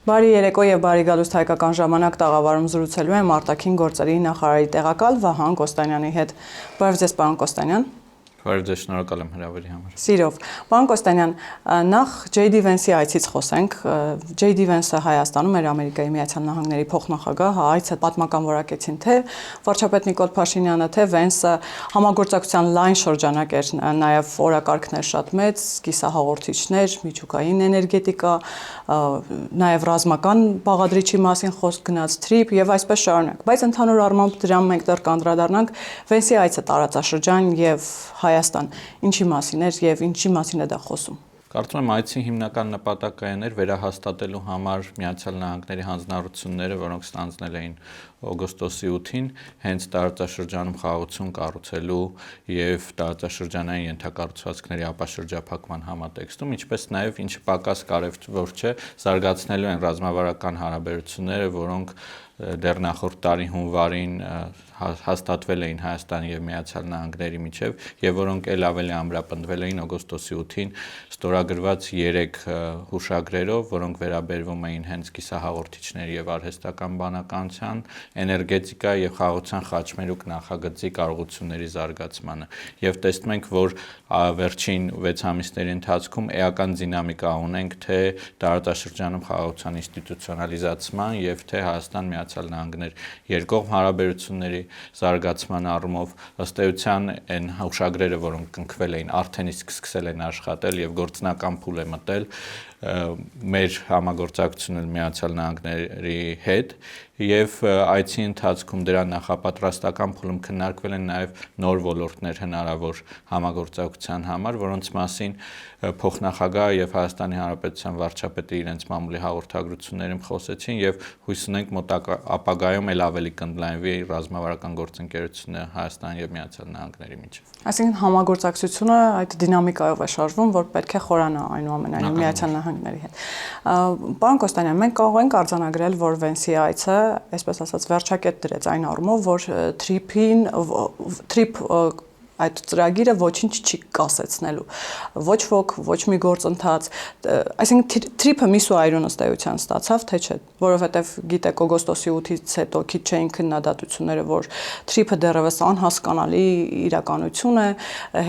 Բարի երեկո եւ բարի գալուստ հայկական ժամանակ տաղավարում զրուցելու եմ արտաքին գործերի նախարարի տեղակալ Վահան Կոստանյանի հետ։ Բարև ձեզ, պարոն Կոստանյան։ Բարև ձեզ, շնորհակալ եմ հրավերի համար։ Սիրով։ Պարոն Կոստանյան, նախ J.D. Vance-ի այցից խոսենք։ J.D. Vance-ը Հայաստանում էր Ամերիկայի Միացյալ Նահանգների փոխնախագահ, այցը պատմական որակեցին թե վարչապետ Նիկոլ Փաշինյանը, թե Vance-ը համագործակցության լայն շրջանակ էր, նաև օրակարգներ շատ մեծ, կիսահաղորդիչներ, միջուկային էներգետիկա, նաև ռազմական բաղադրիչի մասին խոսք գնաց թրիփ եւ այսպես շարունակ։ Բայց ընդհանուր առմամբ դրան մենք դեռ կանդրադառնանք Vance-ի այցը տարածաշրջան եւ Հայաստան, ինչի մասին էր եւ ինչի մասին է դա խոսում։ Կարծում եմ այցի հիմնական նպատակն էր վերահաստատելու համար Միացյալ Նահանգների հանձնառությունները, որոնք ստանձնել էին օգոստոսի 8-ին, հենց տարածաշրջանում խաղաղություն կառուցելու եւ տարածաշրջանային ենթակառուցվածքների ապաշրջափակման համատեքստում, ինչպես նաեւ ինչը պակաս կարևոր չէ, զարգացնելու են ռազմավարական հարաբերությունները, որոնք դեռ նախորդ տարի հունվարին հաստատվել էին Հայաստանի եւ Միացյալ Նահանգների միջև եւ որոնք ել ավելի ամրապնդվել էին օգոստոսի 8-ին ստորագրված 3 հուշագրերով, որոնք վերաբերվում էին հենց կիսահաղորդիչների եւ արհեստական բանականության, էներգետիկա եւ խաղաղության խաչմերուկ նախագծի կարողությունների զարգացմանը։ Եվ տեսնում ենք, որ վերջին 6 ամիսների ընթացքում էական դինամիկա ունենք թե տարածաշրջանում խաղաղության ինստիտուցիոնալիզացման եւ թե Հայաստան Միացյալ Նահանգներ երկկողմ հարաբերությունների զարգացման առումով ըստ էության այն հուշագրերը, որոնք կնքվել էին, արդեն իսկ սկսել են աշխատել եւ գործնական փուլ է մտել մեր համագործակցությունը Միացյալ Նահանգների հետ եւ այցի ընթացքում դրա նախապատրաստական փուլում քննարկվել են նաեւ նոր ոլորտներ հնարավոր համագործակցության համար, որոնց մասին փոխնախագահ եւ Հայաստանի Հանրապետության վարչապետը իրենց մամուլի հաղորդագրություններում խոսեցին եւ հույս ունենք մոտ ապագայում ել ավելի կընդլայնվի ռազմավարական գործընկերությունը Հայաստանի եւ Միացյալ Նահանգների միջեւ։ Այսինքն համագործակցությունը այդ դինամիկայով է շարժվում, որ պետք է խորանա այնուամենայնիվ Միացյալ Նահանգների հետ։ Պարոն Կոստանյան, մենք կարող ենք արձանագրել, որ Vance-ի այցը, այսպես ասած, վերջակետ դրեց այն առումով, որ թրիփ այդ ծրագիրը ոչինչ չի կասեցնելու։ Ոչ ոք, ոչ մի գործընթաց, այսինքն թրիփը միսու այրուն ըստ էության ստացավ, թե չէ, որովհետև գիտեք օգոստոսի 8-ից հետո քիչ չէին քննադատությունները, որ թրիփը դեռևս անհասկանալի իրականություն է,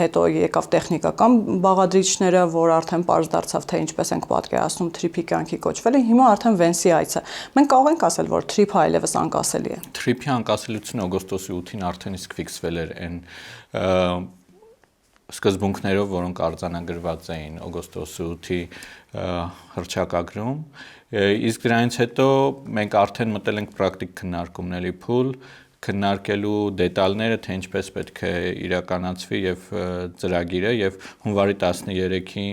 հետո եկավ տեխնիկական բաղադրիչները, որ արդեն պարզ դարձավ, թե ինչպես ենք պատկերացնում թրիփի կյանքի կոչվելը, հիմա արդեն Vance-ի այցը։ Մենք կարող ենք ասել, որ թրիփը այլևս անկասելի է։ Թրիփի անկասելությունը օգոստոսի 8-ին արդեն իսկ ֆիքսվել էր այն սկզբունքներով, որոնք արձանագրված էին օգոստոսի 8-ի հռչակագրում, իսկ դրանից հետո մենք արդեն մտել ենք պրակտիկ քննարկումների փուլ, քննարկելու դետալները, թե ինչպես պետք է իրականացվի եւ ծրագիրը եւ հունվարի 13-ի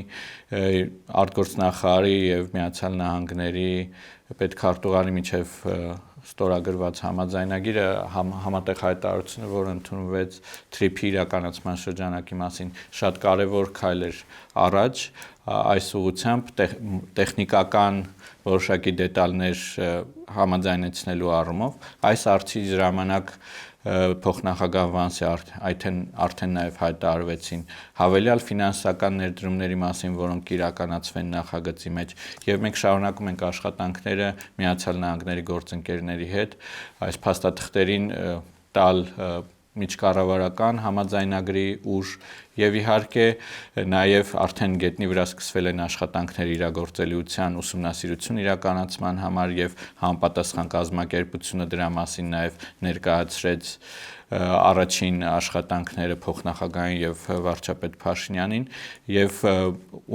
արտգործնախարարի եւ Միացյալ Նահանգների պետքարտուղարի միջև ստորագրված համաձայնագիրը համատեղ հայտարարությունը, որ ընդունվեց թրիփի իրականացման շրջանակի մասին, շատ կարևոր քայլ էր առաջ այս ուղղությամբ տեխնիկական որոշակի դետալներ համաձայնեցնելու առումով այս արցի ժամանակ փոխնախագահ Vance արդեն նաև հայտարարվեցին հավելյալ ֆինանսական ներդրումների մասին, որոնք իրականացվեն նախագծի մեջ, եւ մենք շարունակում ենք աշխատանքները Միացյալ Նահանգների գործընկերների հետ այս փաստաթղթերին տալ միջկառավարական համաձայնագրի ուժ եւ իհարկե նաեւ արդեն գետնի վրա սկսվել են աշխատանքներ իրագործելիության ուսումնասիրություն իրականացման համար եւ համապատասխան կազմակերպությունը դրա մասին նաեւ ներկայացրեց առաջին աշխատանքները փոխնախագահային եւ վարչապետ Փաշինյանին եւ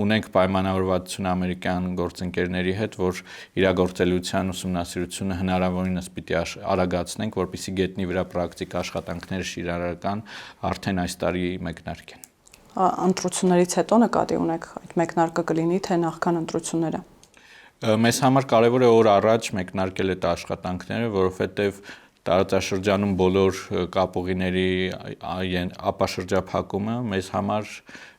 ունենք պայմանավորվածություն ամերիկյան գործընկերների հետ, որ իրագործելիության ուսումնասիրությունը հնարավորինս պիտի արագացնենք, որպեսզի գետնի վրա պրակտիկ աշխատանքները շիրարարական արդեն այս տարի մեկնարկեն։ Ընտրություններից հետո նկատի ունեք այդ մեկնարկը կլինի թե նախքան ընտրությունները։ Մեզ համար կարևոր է օր առաջ մեկնարկել այդ աշխատանքները, որովհետեւ տարածաշրջանում բոլոր կապուղիների ապաշրջափակումը մեզ համար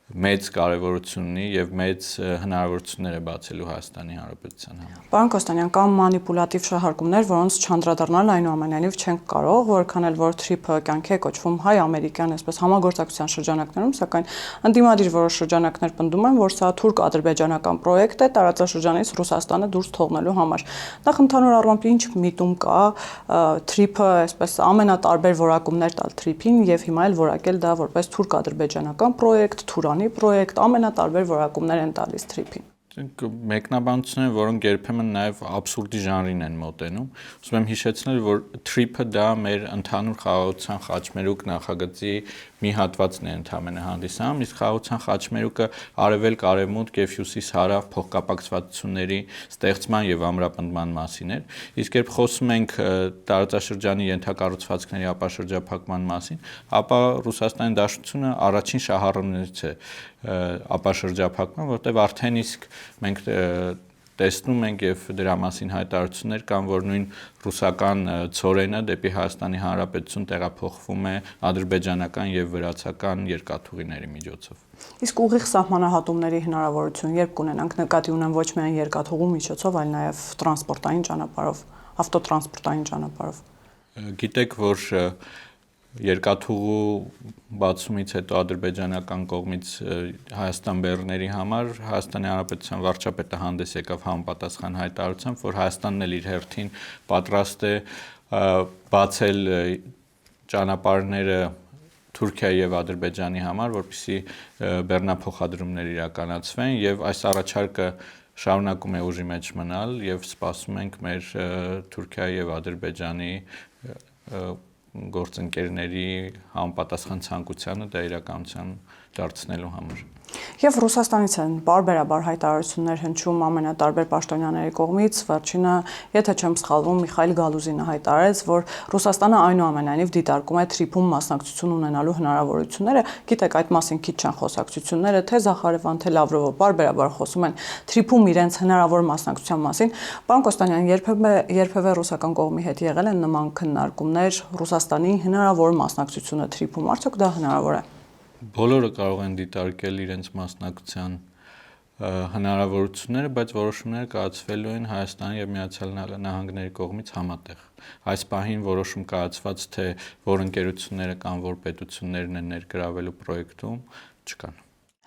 մեծ կարևորություն ունի եւ մեծ հնարավորություններ է բացելու Հայաստանի Հանրապետության համար։ Պարոն Կոստանյան, կան մանիպուլատիվ շահարկումներ, որոնց չանդրադառնալ այնուամենայնիվ չենք կարող, որքան էլ որ TRIP-ը կյանքի է կոչվում հայ-ամերիկյան, այսպես համագործակցության շրջանակներում, սակայն ընդդիմադիր որոշ շրջանակներ պնդում են, որ սա թուրք-ադրբեջանական պրոյեկտ է տարածաշրջանից Ռուսաստանը դուրս թողնելու համար։ Նախ ընդհանուր առմամբ ինչ միտում կա TRIP-ը, այսպես ամենատարբեր որակումներ տալ TRIP-ին եւ հիմա էլ որակել դա որպես թուրք-ադրբեջանական պրոյեկտ, Թուրանի պրոյեկտ, ամենատարբեր որակումներ են տալիս TRIP-ին։ Մեկնաբանությունները, որոնք երբեմն նաև աբսուրդի ժանրին են մոտենում։ Ուզում եմ հիշեցնել, որ TRIP-ը դա մեր ընդհանուր խաղաղության խաչմերուկ նախագծի մի հատվածն է ընդհանրապես հանդիսանում, իսկ խաղաղության խաչմերուկը արևելք-արևմուտք եւ հյուսիս-հարավ փոխկապակցվածությունների ստեղծման եւ ամրապնդման մասին էր։ Իսկ երբ խոսում ենք տարածաշրջանի ենթակառուցվածքների ապաշրջափակման մասին, ապա Ռուսաստանի Դաշնությունը առաջին շահառուներից է ապաշրջափակման, որտեղ արդեն իսկ մենք տեսնում ենք եւ դրա մասին հայտարարություններ կան, որ նույն ռուսական ցորենը դեպի Հայաստանի Հանրապետություն տեղափոխվում է ադրբեջանական եւ վրացական երկաթուղիների միջոցով։ Իսկ ուղիղ սահմանահատումների հնարավորություն երբ կունենանք, նկատի ունեմ ոչ միայն երկաթուղու միջոցով, այլ նաեւ տրանսպորտային ճանապարհով, ավտոտրանսպորտային ճանապարհով։ Գիտեք, որ երկաթուղու բացումից հետո ադրբեջանական կողմից Հայաստան բեռների համար Հայաստանի Հանրապետության վարչապետը հանդես եկավ համապատասխան հայտարարությամբ, որ Հայաստանն էլ իր հերթին պատրաստ է բացել ճանապարհները Թուրքիայի եւ Ադրբեջանի համար, որպեսզի բեռնափոխադրումներ իրականացվեն եւ այս առաջարկը շարունակում է ուժի մեջ մնալ եւ սպասում ենք մեր Թուրքիայի եւ Ադրբեջանի գործընկերների համապատասխան ցանկությանը դա իրականության դարձնելու համար։ Եվ Ռուսաստանից են բարբերաբար հայտարարություններ հնչում ամենատարբեր պաշտոնյաների կողմից, վերջինը, եթե չեմ սխալվում, Միխայիլ Գալուզինը հայտարարեց, որ Ռուսաստանը այնուամենայնիվ դիտարկում է TRIP-ում մասնակցություն ունենալու հնարավորությունները, գիտեք, այդ մասին քիչ չեն խոսակցությունները, թե Զախարևան, թե Լավրովը բարբերաբար խոսում են TRIP-ում իրենց հնարավոր մասնակցության մասին։ Պարոն Կոստանյան, երբևէ ռուսական կողմի հետ եղել են նման քննարկումներ, Ռուսաստանի հնարավոր մասնակցությունը TRIP-ում, արդյոք դա հնարավոր է։ Բոլորը կարող են դիտարկել իրենց մասնակցության հնարավորությունները, բայց որոշումները կայացվելու են Հայաստանի եւ Միացյալ Նահանգների կողմից համատեղ։ Այս պահին որոշում կայացված, թե որ ընկերությունները կամ որ պետություններն են ներգրավելու պրոյեկտում, չկան։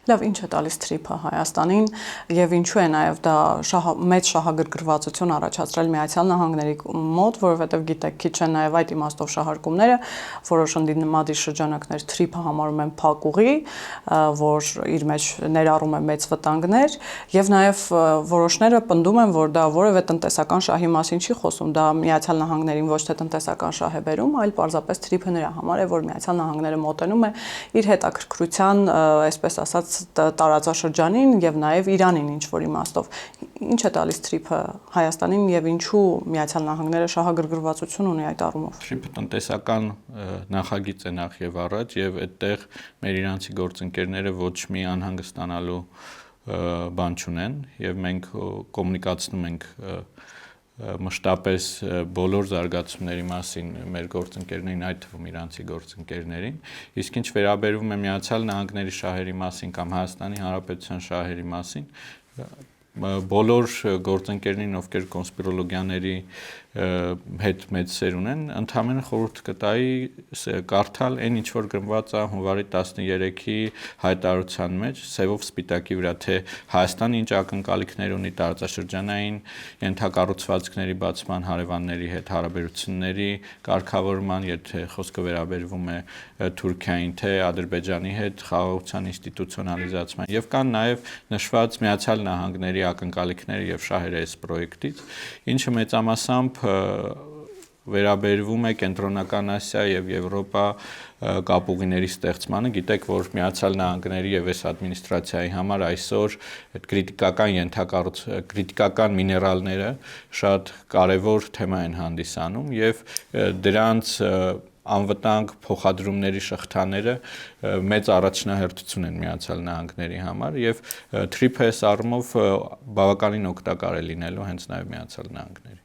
Լավ, ինչ է տալիս TRIP-ը Հայաստանին եւ ինչու է նաեւ դա մեծ շահագրգռվածություն առաջացրել Միացյալ Նահանգների մոտ, որովհետեւ գիտեք, քիչ են նաեւ այդ իմաստով շահարկումները, որոշ ընդդիմադիր շրջանակներ TRIP-ը համարում են փակ ուղի, որ իր մեջ ներառում է մեծ վտանգներ եւ նաեւ որոշները պնդում են, որ դա որևէ տնտեսական շահի մասին չի խոսում, դա Միացյալ Նահանգներին ոչ թե տնտեսական շահ է բերում, այլ պարզապես TRIP-ը նրա համար է, որ Միացյալ Նահանգները մոտենում է իր հետաքրքրության, այսպես ասած տարածաշրջանին եւ նաեւ Իրանին ինչ որ իմաստով ինչ է տալիս TRIP-ը Հայաստանին եւ ինչու Միացյալ Նահանգները շահագրգռվածություն ունի այդ առումով։ TRIP-ը տնտեսական նախագիծ է նախ եւ առաջ եւ այդտեղ մեր իրանցի գործընկերները ոչ մի անհանգստանալու բան չունեն եւ մենք կոմունիկացնում ենք մշտապես բոլոր զարգացումների մասին մեր գործընկերներին, այդ թվում իրանցի գործընկերներին, իսկ ինչ վերաբերում է Միացյալ Նահանգների շահերի մասին կամ Հայաստանի Հանրապետության շահերի մասին, բոլոր գործընկերներին, ովքեր կոնսպիրոլոգիաների հետ մեծ սեր ունեն, ընդհանրապես խորհուրդ կտայի կարդալ այն ինչ որ գրված է հունվարի 13-ի հայտարարության մեջ, սևով սպիտակի վրա, թե Հայաստանը ինչ ակնկալիքներ ունի տարածաշրջանային ենթակառուցվածքների բացման հարևանների հետ հարաբերությունների կարգավորման, եթե խոսքը վերաբերվում է Թուրքիային, թե Ադրբեջանի հետ խաղաղության ինստիտուցիոնալիզացման, եւ կան նաեւ նշված Միացյալ Նահանգների ակնկալիքները եւ շահերը այս պրոյեկտից, ինչը մեծամասամբ վերաբերվում է Կենտրոնական Ասիա եւ Եվրոպա կապուղիների ստեղծմանը։ Գիտեք, որ Միացյալ Նահանգների եւ այս ադմինիստրացիայի համար այսօր այդ քրիտիկական միներալները շատ կարեւոր թեմա են հանդիսանում եւ դրանց անվտանգ փոխադրումների շղթաները մեծ առաջնահերթություն են Միացյալ Նահանգների համար եւ TRIP-ը այս առումով բավականին օգտակար է լինելու հենց նաեւ Միացյալ Նահանգների։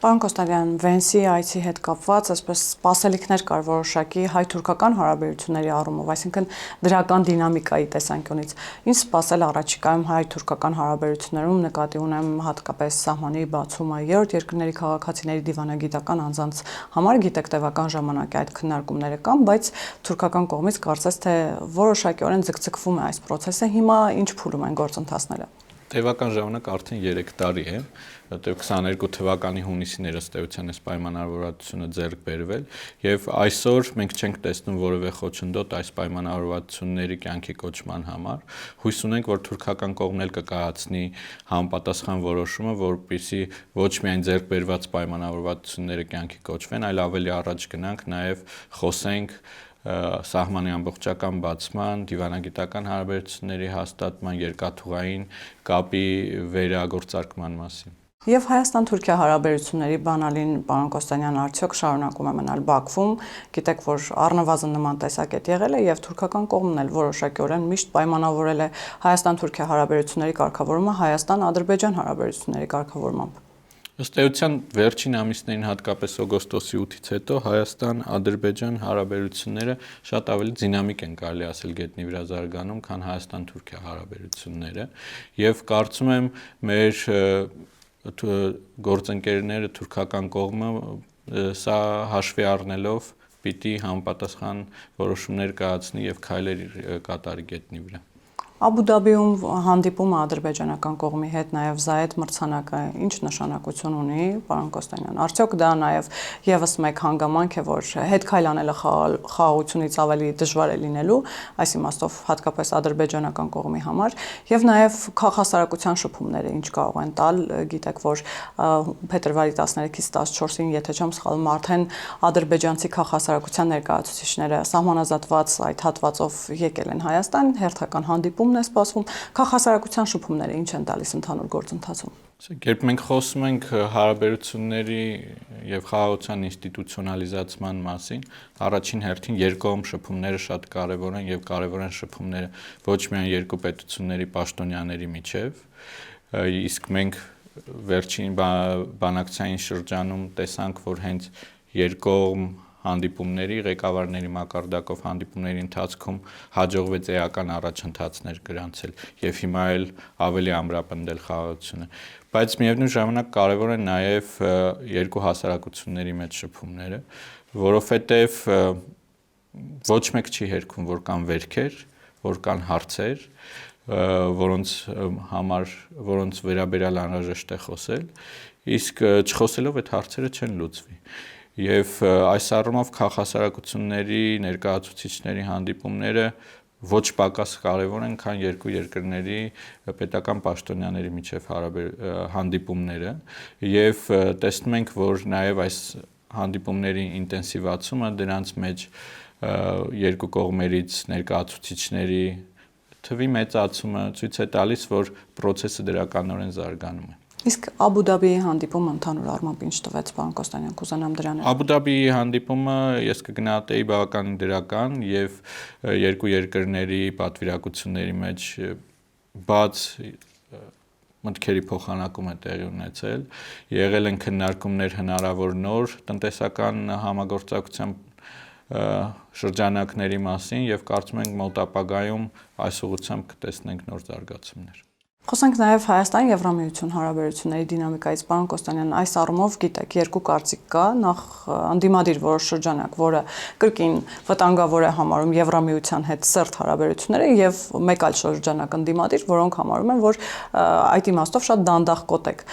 Պարոն Կոստանդյան, Վենսի այցի հետ կապված այսպես սպասելիքներ կար որոշակի հայ-թուրքական հարաբերությունների առումով, այսինքն դրական դինամիկայի տեսանկյունից։ Ինչ սպասել առաջիկայում հայ-թուրքական հարաբերություններում, նկատի ունեմ հատկապես սահմանի բացումը երրորդ երկրների քաղաքացիների դիվանագիտական անձանց համար, գիտեք, տևական ժամանակ է այդ քննարկումները կան, բայց թուրքական կողմից կարծես թե որոշակիորեն ձգձգվում է այս process-ը, հիմա ինչ փուլում են գործընթացները։ Տևական ժամանակ արդեն 3 տարի է, որտեղ 22 թվականի հունիսին ըստեյության այս պայմանավորվածությունը ձեռք բերվել եւ այսօր մենք չենք տեսնում որևէ խոչընդոտ այս պայմանավորվածությունների կյանքի կոչման համար։ Հույս ունենք, որ թուրքական կողմն էլ կկայացնի համապատասխան որոշումը, որպեսզի ոչ միայն ձեռք բերված պայմանավորվածությունները կյանքի կոչվեն, այլ ավելի առաջ գնանք, նաեւ խոսենք սահմանի ամբողջական բացման, դիվանագիտական հարաբերությունների հաստատման, երկաթուղային կապի վերագործարկման մասին։ Եվ Հայաստան-Թուրքիա հարաբերությունների բանալին, պարոն Կոստանդյան, արդյոք շարունակում է մնալ Բաքվում, գիտեք, որ առնվազն նման տեսակետ եղել է եւ թուրքական կողմն էլ որոշակիորեն միշտ պայմանավորել է Հայաստան-Թուրքիա հարաբերությունների կարգավորումը Հայաստան-Ադրբեջան հարաբերությունների կարգավորմամբ։ Ըստ էության վերջին ամիսներին, հատկապես օգոստոսի 8-ից հետո Հայաստան-Ադրբեջան հարաբերությունները շատ ավելի դինամիկ են, կարելի ասել, գետնի վրա զարգանում, քան Հայաստան-Թուրքիա հարաբերությունները, եւ կարծում եմ մեր գործընկերները թուրքական կողմը սա հաշվի առնելով պիտի համապատասխան որոշումներ կայացնի եւ քայլեր կատարի գետնի վրա։ Աբու Դաբիում հանդիպումը ադրբեջանական կողմի հետ, նաև Զայեդ մրցանակը ինչ նշանակություն ունի, պարոն Կոստանդյան, արդյոք դա նաև եւս մեկ հանգամանք է, որ հետ քայլ անելը խաղաղությունից ավելի դժվար է լինելու, այս իմաստով հատկապես ադրբեջանական կողմի համար, եւ նաև քաղաքասարակության շփումները ինչ կարող են տալ, գիտեք, որ փետրվարի 13-ից 14-ին, եթե չեմ սխալվում, արդեն ադրբեջանցի քաղաքասարակության ներկայացուցիչները սահմանազատված այդ հատվածով եկել են Հայաստան, հերթական հանդիպում է սպասվում, քաղաքասարակության շփումները ինչ են տալիս ընդհանուր գործընթացում։ Երբ մենք խոսում ենք հարաբերությունների եւ խաղաղության ինստիտուցիոնալիզացման մասին, առաջին հերթին երկկողմ շփումները շատ կարեւոր են եւ կարեւոր են շփումները ոչ միայն երկու պետությունների պաշտոնյաների միջեւ, իսկ մենք վերջին բանակցային շրջանում տեսանք, որ հենց երկկողմ հանդիպումների ղեկավարների մակարդակով հանդիպումների ընթացքում հաջողվեց էական առաջընթացներ գրանցել եւ հիմա էլ ավելի ամրապնդել խաղաղությունը, բայց միևնույն ժամանակ կարեւոր են նաեւ երկու հասարակությունների մեջ շփումները, որովհետեւ ոչ մեկ չի հերքում, որ կան վերքեր, որ կան հարցեր, որոնց վերաբերյալ անհրաժեշտ է խոսել, իսկ չխոսելով այդ հարցերը չեն լուծվի։ Եվ այս առումով քաղաքասարակությունների ներկայացուցիչների հանդիպումները ոչ պակաս կարևոր են, քան երկու երկրների պետական պաշտոնյաների միջև հանդիպումները, եւ տեսնում ենք, որ նաեւ այս հանդիպումների ինտենսիվացումը դրանց մեջ երկու կողմերից ներկայացուցիչների թվի մեծացումը ցույց է տալիս, որ process-ը դրականորեն զարգանում է։ Իսկ Աբու Դաբիի հանդիպումը ընդհանուր առմամբ ինչ տվեց, պարոն Կոստանդյան, կուզենամ դրան։ Աբու Դաբիի հանդիպումը ես կգնահատեի բավականին դրական եւ երկու երկրների պատվիրակությունների մեջ բաց մտքերի փոխանակում է տեղի ունեցել, եղել են քննարկումներ հնարավոր նոր տնտեսական համագործակցության շրջանակների մասին եւ կարծում ենք մոտ ապագայում այս ուղղությամբ կտեսնենք նոր զարգացումներ։ Խոսենք նաև Հայաստան-Եվրամիություն հարաբերությունների դինամիկայից, պարոն Կոստանդյան, այս առումով գիտեք, երկու կարծիք կա, նախ անդիմադիր որոշ շրջանակ, որը կրկին վտանգավոր է համարում Եվրամիության հետ սերտ հարաբերությունները եւ մեկ այլ շրջանակ անդիմադիր, որոնք համարում են, որ այդ իմաստով շատ դանդաղ կոտ եք։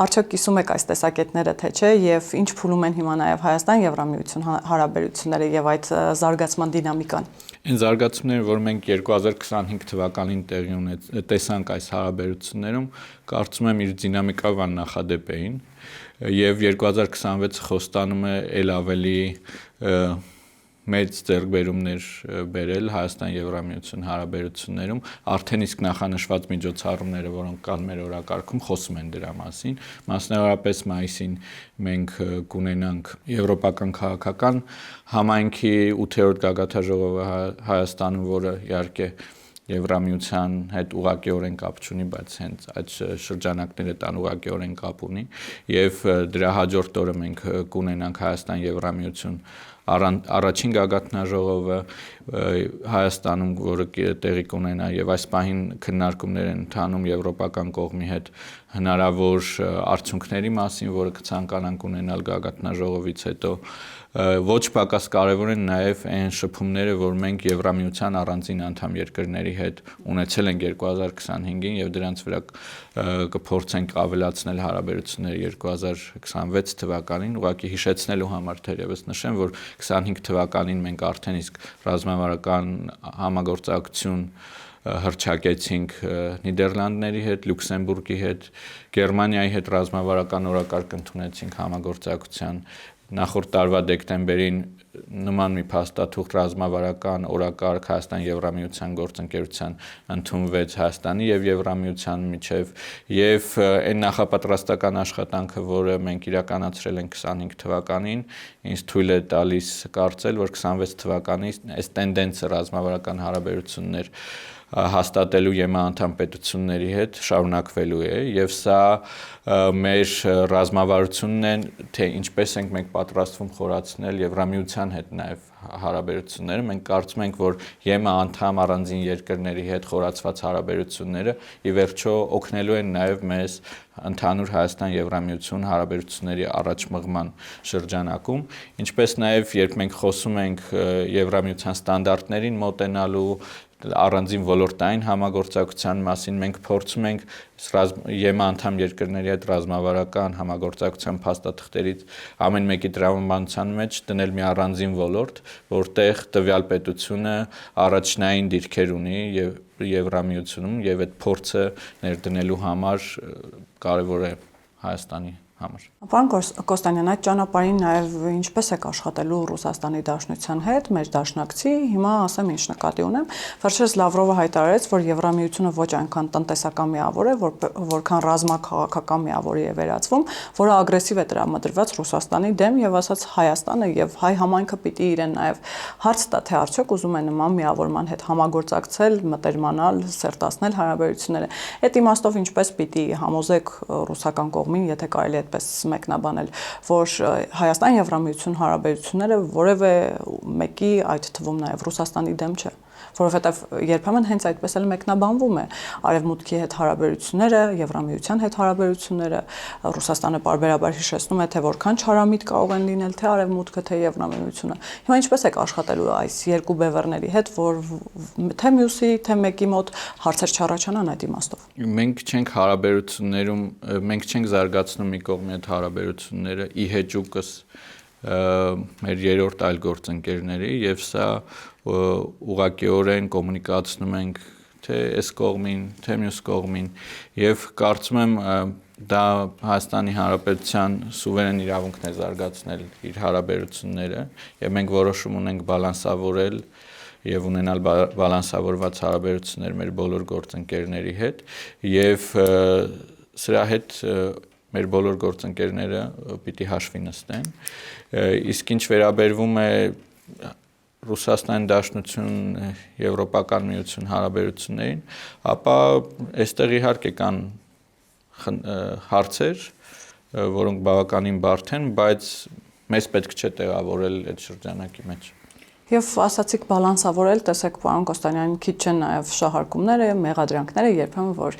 Արդյոք կիսում եք այս տեսակետները, թե չէ, եւ ինչ փուլում են հիմա նաև Հայաստան-Եվրամիություն հարաբերությունները եւ այդ զարգացման դինամիկան։ Այն զարգացումները, որ մենք 2025 թվականին տեսանք այս հարաբերություններում, կարծում եմ իր դինամիկով աննախադեպ էին եւ 2026 խոստանում է ել ավելի մեծ ձեռքբերումներ բերել Հայաստան-Եվրամիություն հարաբերություններում, արդեն իսկ նախանշված միջոցառումները, որոնք կան մեր օրակարգում, խոսում են դրա մասին, մասնավորապես մայիսին մենք կունենանք Եվրոպական քաղաքական համայնքի 8-րդ գագաթնաժողովը Հայաստանում, որը իհարկե Եվրամիության հետ ուղղակիորեն կապ չունի, բայց հենց այդ շրջանակները տան ուղղակիորեն կապ ունի եւ դրա հաջորդ օրը մենք կունենանք Հայաստան-Եվրամիություն առաջին գագաթնաժողովը Հայաստանում, որը տեղի կունենա եւ այս պահին քննարկումներ են ընթանում եվրոպական կողմի հետ հնարավոր արդյունքների մասին, որը կցանկանանք ունենալ գագաթնաժողովից հետո ոչ պակաս կարևոր են նաև այն շփումները, որ մենք Եվրամիության առանձին անդամ երկրների հետ ունեցել ենք 2025-ին եւ դրանց վրա կփորձենք ավելացնել հարաբերությունները 2026 թվականին, ուղղակի հիշեցնելու համար թերևս նշեմ, որ 25 թվականին մենք արդեն իսկ ռազմավարական համագործակցություն հռչակեցինք Նիդերլանդների հետ, Լյուքսեմբուրգի հետ, Գերմանիայի հետ ռազմավարական օրակարգ ընդունեցինք համագործակցության նախորդ տարվա դեկտեմբերին նման մի փաստաթուղթ ռազմավարական օրակարգ Հայաստան-Եվրամիության գործընկերության ընդունվեց Հայաստանի եւ Եվրամիության միջև եւ այն նախապատրաստական աշխատանքը, որը մենք իրականացրել ենք 25 թվականին, ինձ թույլ է տալիս կարծել, որ 26 թվականին այս տենդենսը ռազմավարական հարաբերություններ հաստատելու ԵՄ անդամ պետությունների հետ շարունակվելու է եւ սա մեր ռազմավարությունն է, թե ինչպես ենք մենք պատրաստվում խորացնել Եվրամիության հետ նաեւ հարաբերությունները։ Մենք կարծում ենք, որ ԵՄ անդամ առանձին երկրների հետ խորացված հարաբերությունները ի վերջո օգնելու են նաեւ մեզ ընդհանուր Հայաստան-Եվրամիություն հարաբերությունների առաջմղման շրջանակում, ինչպես նաեւ երբ մենք խոսում ենք Եվրամիության ստանդարտներին մոտենալու առանձին ոլորտային համագործակցության մասին, մենք փորձում ենք ԵՄ անդամ երկրների հետ ռազմավարական համագործակցության փաստաթղթերից ամեն մեկի տրամաբանության մեջ դնել մի առանձին ոլորտ, որտեղ տվյալ պետությունը առաջնային դիրքեր ունի Եվրամիությունում եւ այդ փորձը ներդնելու համար կարեւոր է Հայաստանի համար։ Պարոն Կոստանյան, այդ ճանապարհին նաև ինչպես եք աշխատելու Ռուսաստանի Դաշնության հետ, մեր դաշնակցի, հիմա ասեմ ինչ նկատի ունեմ։ Վերջերս Լավրովը հայտարարեց, որ Եվրամիությունը ոչ այնքան տնտեսական միավոր է, որքան ռազմաքաղաքական միավորի է վերածվում, որը ագրեսիվ է տրամադրված Ռուսաստանի դեմ եւ ասաց Հայաստանը եւ հայ համայնքը պիտի իրեն նաև հարց տա, թե արդյոք ուզում է նման միավորման հետ համագործակցել, մտերմանալ, սերտացնել հարաբերությունները։ Այդ իմաստով ինչպես պիտի համոզեք ռուսական կողմին, եթե կարելի է այդպես մեկնաբանել, որ Հայաստան-Եվրամիություն հարաբերությունները որևէ մեկի, այդ թվում նաև Ռուսաստանի դեմ չէ, որովհետև երբեմն հենց այդպես էլ մեկնաբանվում է Արևմուտքի հետ հարաբերությունները, Եվրամիության հետ հարաբերությունները, Ռուսաստանը պարբերաբար հիշեցնում է, թե որքան չարամիտ կարող են լինել թե Արևմուտքը, թե Եվրամիությունը։ Հիմա ինչպես եք աշխատելու այս երկու բևեռների հետ, որ թե մյուսի, թե մեկի մոտ հարցեր չառաջանան այդ իմաստով։ Մենք չենք հարաբերություններում, մենք չենք զարգացնում մի կողմի հետ հարաբերությունները ի հեճուկս մեր երրորդ այլ գործընկերների եւ սա ուղղակիորեն կոմունիկացնում ենք թե այս կողմին, թե մյուս կողմին եւ կարծում եմ դա Հայաստանի Հանրապետության սուվերեն իրավունքն է զարգացնել իր հարաբերությունները եւ մենք որոշում ունենք բալանսավորել եւ ունենալ բալանսավորված հարաբերություններ մեր բոլոր գործընկերների հետ եւ սրա հետ մեր բոլոր գործընկերները պիտի հաշվի նստեն։ Իսկ ինչ վերաբերվում է Ռուսաստանի Դաշնություն, Եվրոպական միություն հարաբերություններին, ապա այստեղ իհարկե կան հարցեր, որոնք բավականին բարդ են, բայց մեզ պետք չէ տեղավորել այդ շրջանակի մեջ։ Եվ ասացիք բալանսավորել, տեսեք, պարոն Կոստանյան, քիչ չեն նաև շահարկումները, մեղադրանքները, երբեմն որ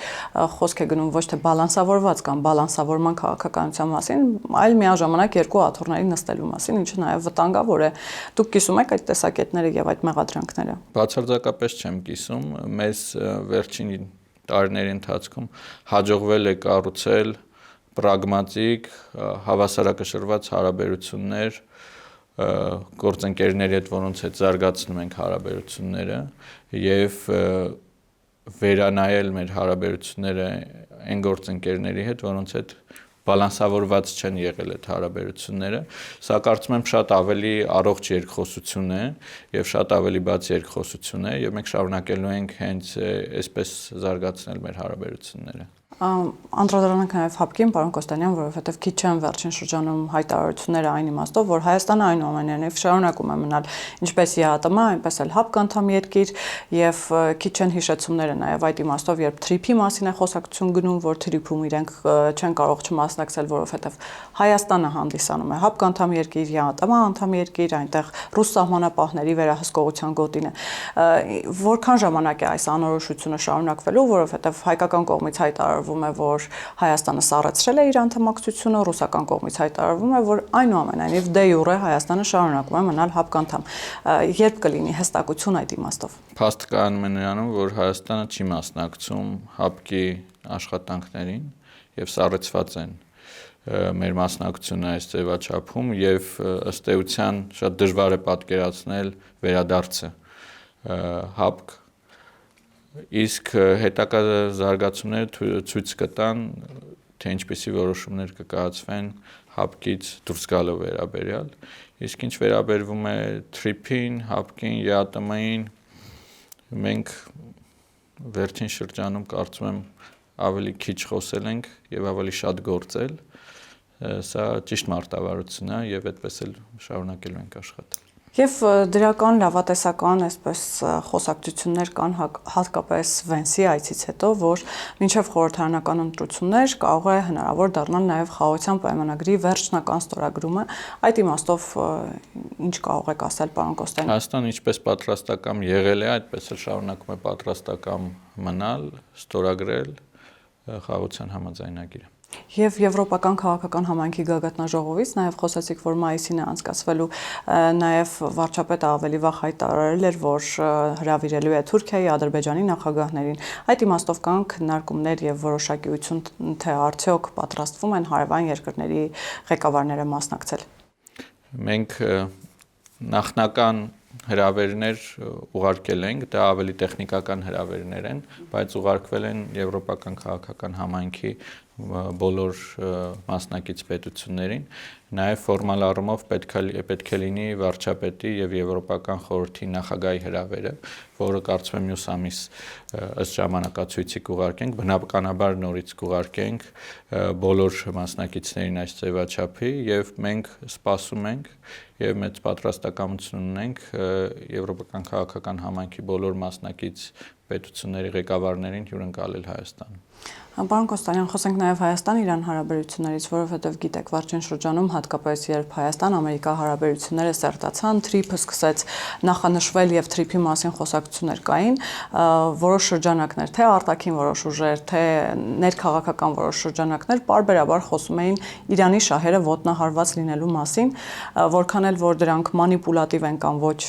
խոսք է գնում ոչ թե բալանսավորված կամ բալանսավորման քաղաքականության մասին, այլ միաժամանակ երկու աթոռների նստելու մասին, ինչը նաև վտանգավոր է։ Դուք կիսում եք այդ տեսակետները եւ այդ մեղադրանքները։ Բացարձակապես չեմ կիսում, մեզ վերջին տարիների ընթացքում հաջողվել է կառուցել պրագմատիկ, հավասարակշռված հարաբերություններ գործընկերների հետ, որոնց հետ զարգացնում ենք հարաբերությունները եւ վերանայել մեր հարաբերությունները այն գործընկերների հետ, որոնց հետ բալանսավորված չեն եղել այդ հարաբերությունները։ Սա կարծում եմ շատ ավելի առողջ երկխոսություն է եւ շատ ավելի բաց երկխոսություն է եւ մենք շարունակելու ենք հենց այսպես զարգացնել մեր հարաբերությունները։ Անդրադառնանք նաև ՀԱՊԿ-ին, պարոն Կոստանյան, որովհետև քիչ չեն վերջին շրջանում հայտարարությունները այն իմաստով, որ Հայաստանը այնուամենայնիվ շարունակում է մնալ ինչպես ԵԱՏՄ, այնպես էլ ՀԱՊԿ անդամ երկիր, եւ քիչ չեն հիշեցումները նաև այդ իմաստով, երբ TRIP-ի մասին է խոսակցություն գնում, որ TRIP-ում իրենք չեն կարող չմասնակցել, որովհետև Հայաստանը հանդիսանում է ՀԱՊԿ անդամ երկիր, ԵԱՏՄ անդամ երկիր, այնտեղ ռուս սահմանապահների վերահսկողության գոտին է։ Որքան ժամանակ է այս անորոշությունը շարունակվելու, որովհետև հայկական կողմից հայտարարվում է, որ Հայաստանը սառեցրել է իր անդամակցությունը, ռուսական կողմից հայտարարվում է, որ այնուամենայնիվ դե յուրե Հայաստանը շարունակում է մնալ ՀԱՊԿ անդամ։ Երբ կլինի հստակություն այդ իմաստով։ Փաստ կայանում է նրանում, որ Հայաստանը չի մասնակցում ՀԱՊԿ-ի աշխատանքներին եւ սառեցված են մեր մասնակցությունը այս ձևաչափում եւ ըստ էության շատ դժվար է պատկերացնել վերադարձը ՀԱՊԿ, իսկ հետագա զարգացումները ցույց կտան, թե ինչպիսի որոշումներ կկայացվեն ՀԱՊԿ-ից դուրս գալու վերաբերյալ, իսկ ինչ վերաբերվում է TRIP-ին, ՀԱՊԿ-ին, ԵԱՏՄ-ին, մենք վերջին շրջանում կարծում եմ ավելի քիչ խոսել ենք եւ ավելի շատ գործել, սա ճիշտ մարտավարություն է եւ այդպես էլ շարունակելու ենք աշխատել։ Եվ դրական լավատեսական այսպես խոսակցություններ կան հատկապես Վենսի այցից հետո, որ մինչև խորհրդարանական ընտրություններ կարող է հնարավոր դառնալ նաև խաղաղության պայմանագրի վերջնական ստորագրումը։ Այդ իմաստով ինչ կարող եք ասել, պարոն Կոստանյան։ Հայաստանը ինչպես պատրաստակամ եղել է, այդպես էլ շարունակում է պատրաստակամ մնալ, ստորագրել խաղաղության համաձայնագիրը։ Եվ Եվրոպական քաղաքական համայնքի գագաթնաժողովից նաև խոսեցիք, որ մայիսին է անցկացվելու, նաև վարչապետը ավելի վաղ հայտարարել էր, որ հրավիրելու է Թուրքիայի, Ադրբեջանի նախագահներին։ Այդ իմաստով կան քննարկումներ եւ որոշակիություն, թե արդյոք պատրաստվում են հարևան երկրների ղեկավարները մասնակցել։ Մենք նախնական հրավերներ ուղարկել ենք, դա ավելի տեխնիկական հրավերներ են, բայց ուղարկվել են Եվրոպական քաղաքական համայնքի բոլոր մասնակից պետություններին, նաև ֆորմալ առումով պետք է լինի վարչապետի եւ Եվրոպական խորհրդի նախագահի հրավերը, որը կարծում եմ մյուս ամիս ըստ ժամանակացույցի կուղարկենք, բնականաբար նորից կուղարկենք բոլոր մասնակիցներին այս ձևաչափի եւ մենք սպասում ենք եւ մեծ պատրաստակամություն ունենք Եվրոպական քաղաքական համայնքի բոլոր մասնակից պետությունների ղեկավարներին հյուրընկալել Հայաստան։ Պարոն Կոստանյան, խոսենք նաև Հայաստան-Իրան հարաբերություններից, որովհետև գիտեք, վերջին շրջանում հատկապես երբ Հայաստան-Ամերիկա հարաբերությունները սերտացան, TRIP-ը սկսեց նախանշվել եւ TRIP-ի մասին խոսակցություններ կային, որոշ շրջանակներ, թե արտաքին որոշ ուժեր, թե ներքաղաքական որոշ շրջանակներ պարբերաբար խոսում էին Իրանի շահերը ոտնահարված լինելու մասին, որքան էլ որ դրանք մանիպուլատիվ են կամ ոչ,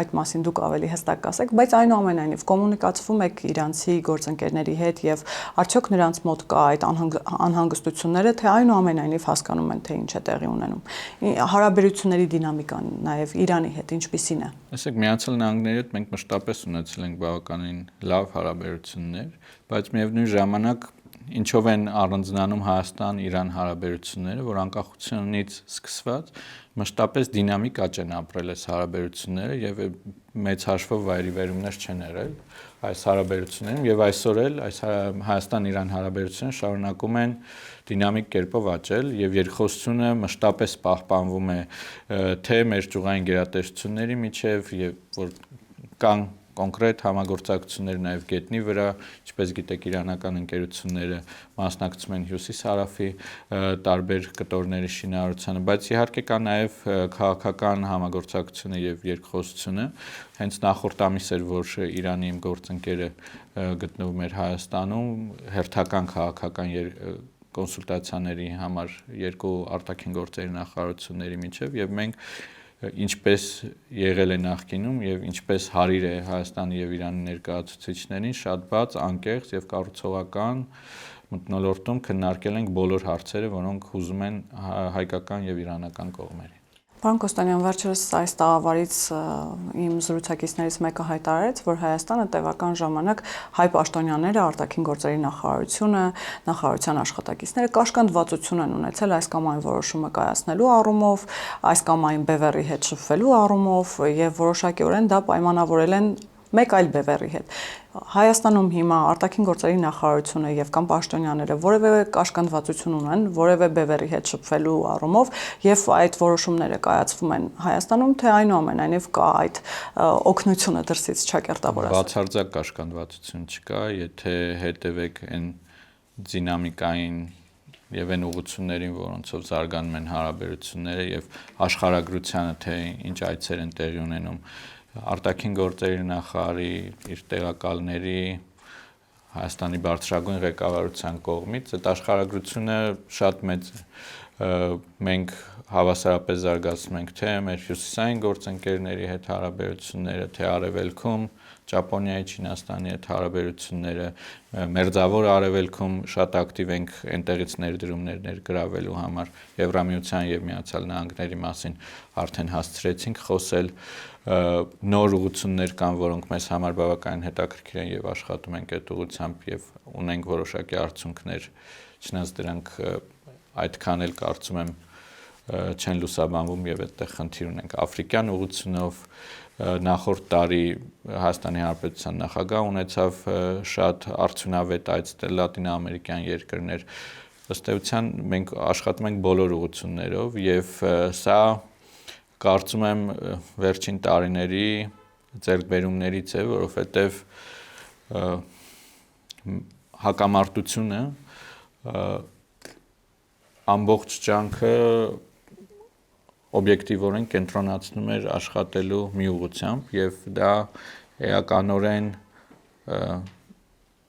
այդ մասին դուք ավելի հստակ կասեք, բայց այնուամենայնիվ կոմունիկացվում եք իրանցի գործընկերների հետ եւ արդյոք նրանց մոտ կա այդ անհանգստությունները, թե այնուամենայնիվ հասկանում են, թե ինչ է տեղի ունենում։ Հարաբերությունների դինամիկան նաև Իրանի հետ ինչպիսին է։ Ասեք, Միացյալ Նահանգների հետ մենք մշտապես ունեցել ենք բավականին լավ հարաբերություններ, բայց միևնույն ժամանակ ինչով են առանձնանում Հայաստան-Իրան հարաբերությունները, որ անկախությունից սկսված մշտապես դինամիկ աճ են ապրել այս հարաբերությունները եւ մեծ հաշվով վայրիվերումներ չեն եղել այս հարաբերություններում եւ այսօր էլ այս Հայաստան-Իրան հարաբերությունները շարունակում են դինամիկ կերպով աճել եւ երկխոսությունը մշտապես պահպանվում է թե մեր ճյուղային գերատեսչությունների միջև եւ որ կան կոնկրետ համագործակցություններ նաև գետնի վրա, ինչպես գիտեք, իրանական ընկերությունները մասնակցում են Հյուսիս-Հարավի տարբեր կտորների շինարարությանը, բայց իհարկե կա նաև քաղաքական համագործակցությունը եւ երկխոսությունը։ Հենց նախորդ ամիս էր, որ Իրանի իմ գործընկերը գտնվում էր Հայաստանում, հերթական քաղաքական կոնսուլտացիաների համար երկու արտաքին գործերի նախարարությունների միջև եւ մենք ինչպես եղել է նախկինում եւ ինչպես հարիր է Հայաստանի եւ Իրանի ներկայացուցիչներին շատ բաց, անկեղծ եւ կառուցողական մթնոլորտում քննարկել ենք բոլոր հարցերը, որոնք հուզում են հայկական եւ իրանական կողմերին։ Պարոն Կոստանյան, վերջերս այս տաղավարից իմ զրուցակիցներից մեկը հայտարարեց, որ Հայաստանը տևական ժամանակ հայ պաշտոնյաները, արտաքին գործերի նախարարությունը, նախարարության աշխատակիցները կաշկանդվածություն են ունեցել այս կամ այն որոշումը կայացնելու առումով, այս կամ այն բևեռի հետ շփվելու առումով եւ որոշակիորեն դա պայմանավորել են մեկ այլ բևեռի հետ։ Հայաստանում հիմա արտաքին գործերի նախարարությունը եւ կամ պաշտոնյաները որևէ կաշկանդվածություն ունեն որևէ բևեռի հետ շփվելու առումով եւ այդ որոշումները կայացվում են Հայաստանում, թե այնուամենայնիվ կա այդ օգնությունը դրսից չակերտավոր ասած։ Բացարձակ կաշկանդվածություն չկա, եթե հետևեք այն դինամիկային եւ այն ուղղություններին, որոնցով զարգանում են հարաբերությունները եւ աշխարհագրությանը, թե ինչ այցեր են տեղի ունենում արտաքին գործերի նախարարի իր տեղակալների Հայաստանի բարձրագույն ղեկավարության կողմից, այդ աշխարհագրությունը շատ մեծ է։ Մենք հավասարապես զարգացնում ենք թե մեր հյուսիսային գործընկերների հետ հարաբերությունները, թե արևելքում Ճապոնիայի, Չինաստանի հետ հարաբերությունները, Մերձավոր Արևելքում շատ ակտիվ ենք այնտեղից ներդրումներ ներգրավելու համար, Եվրամիության եւ Միացյալ Նահանգների մասին արդեն հասցրեցինք խոսել, նոր ուղղություններ կան, որոնք մեզ համար բավականին հետաքրքիր են եւ աշխատում ենք այդ ուղղությամբ եւ ունենք որոշակի արդյունքներ, չնայած դրանք այդքան էլ կարծում եմ չեն լուսաբանվում եւ այդտեղ խնդիր ունենք աֆրիկյան ուղղությունով նախորդ տարի Հայաստանի Հանրապետության նախագահ ունեցավ շատ արդյունավետ այց լատինամերիկյան երկրներ ըստ էության մենք աշխատում ենք բոլոր ուղղություններով եւ սա կարծում եմ վերջին տարիների ձեռքբերումներից է որովհետեւ հակամարտությունը ամբողջ ջանքը օբյեկտիվորեն կենտրոնացնում էր աշխատելու մի ուղղությամբ եւ դա էականորեն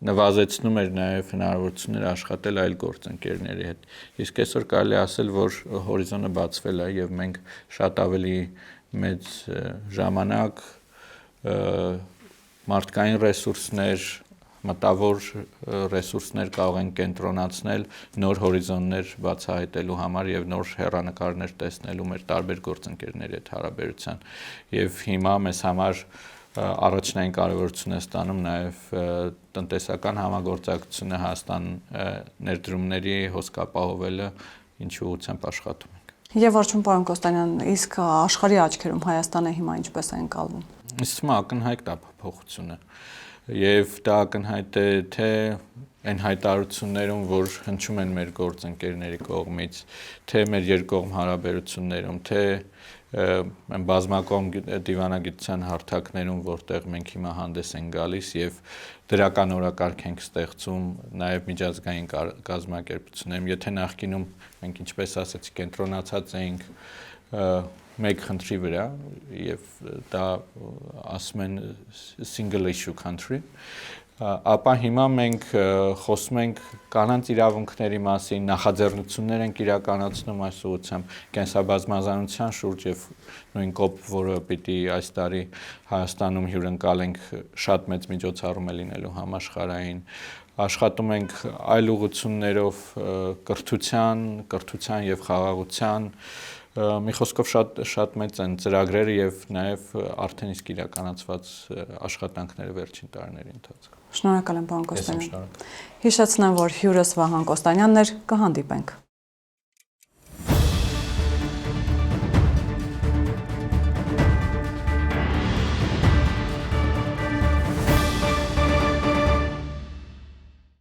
նվազեցնում էր նաեւ հնարավորությունները աշխատել այլ գործընկերների հետ։ Իսկ այսօր կարելի ասել, որ հորիզոնը բացվել է եւ մենք շատ ավելի մեծ ժամանակ մարդկային ռեսուրսներ մտավոր ռեսուրսներ կարող են կենտրոնացնել նոր հորիզոններ բացահայտելու համար եւ նոր հեռանկարներ տեսնելու մեր տարբեր գործընկերների հետ հարաբերության եւ հիմա մեզ համար առաջնային կարևորություն է ստանում նաեւ տնտեսական համագործակցությունը Հայաստան ներդրումների հոսք ապահովելը ինչի ուղղությամբ աշխատում ենք։ Եվ վերջում պարոն Կոստանյան, իսկ աշխարհի աչքերում Հայաստանը հիմա ինչպես է ընկալվում։ Իսկ ակնհայտ է փոփոխությունը եւ դա ակնհայտ է թե այն հայտարարություններում, որ հնչում են մեր գործընկերների կողմից, թե մեր երկկողմ հարաբերություններում, թե այն բազմակողմ դիվանագիտության հարթակներում, որտեղ մենք հիմա հանդես ենք գալիս եւ դրական օրակարգ ենք ստեղծում նաեւ միջազգային կազմակերպություններում, եթե նախկինում մենք ինչպես ասացի կենտրոնացած էինք մեկ խնդրի վրա եւ դա ասում են single issue country ապա հիմա մենք խոսում ենք կանանց իրավունքների մասին, նախաձեռնություններ ենք իրականացնում այս ուղղությամբ կենսաբազմազանության շուրջ եւ նույն կոպ, որը պիտի այս տարի Հայաստանում հյուրընկալենք շատ մեծ միջոցառում է լինելու համաշխարհային աշխատում ենք այլ ուղղություններով կրթության եւ խաղաղության մի խոսքով շատ մեծ են ծրագրերը եւ նաեւ արդեն իսկ իրականացված աշխատանքները վերջին տարիների ընթացքում։ Շնորհակալ եմ, պարոն Կոստանյան։ Հիշեցնեմ, որ հյուրս Վահան Կոստանյանն էր, կհանդիպենք։